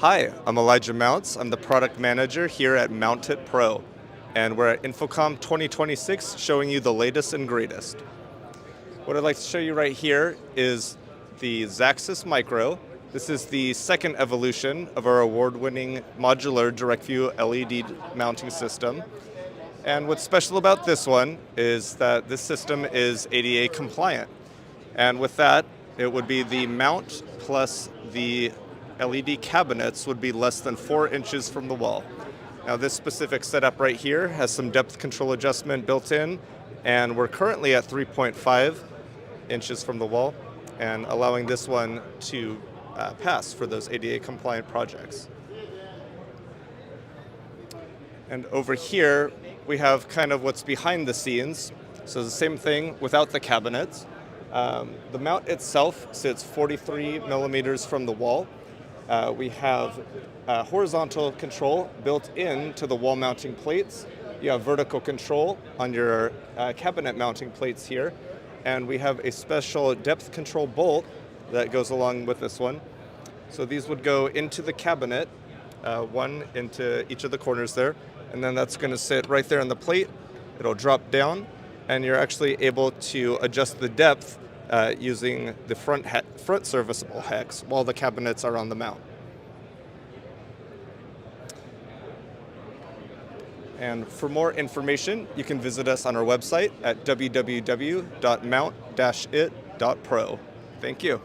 Hi, I'm Elijah Mounts. I'm the product manager here at Mount It Pro, and we're at InfoComm 2026 showing you the latest and greatest. What I'd like to show you right here is the Zaxxis Micro. This is the second evolution of our award-winning modular direct-view LED mounting system. And what's special about this one is that this system is ADA compliant. And with that, it would be the mount plus the LED cabinets would be less than 4 inches from the wall. Now this specific setup right here has some depth control adjustment built in, and we're currently at 3.5 inches from the wall, and allowing this one to pass for those ADA compliant projects. And over here, we have kind of what's behind the scenes. So the same thing without the cabinets. The mount itself sits 43 millimeters from the wall. We have horizontal control built into the wall mounting plates. You have vertical control on your cabinet mounting plates here. And we have a special depth control bolt that goes along with this one. So these would go into the cabinet, one into each of the corners there, and then that's going to sit right there on the plate. It'll drop down, and you're actually able to adjust the depth using the front serviceable hex while the cabinets are on the mount. And for more information, you can visit us on our website at www.mount-it.pro. Thank you.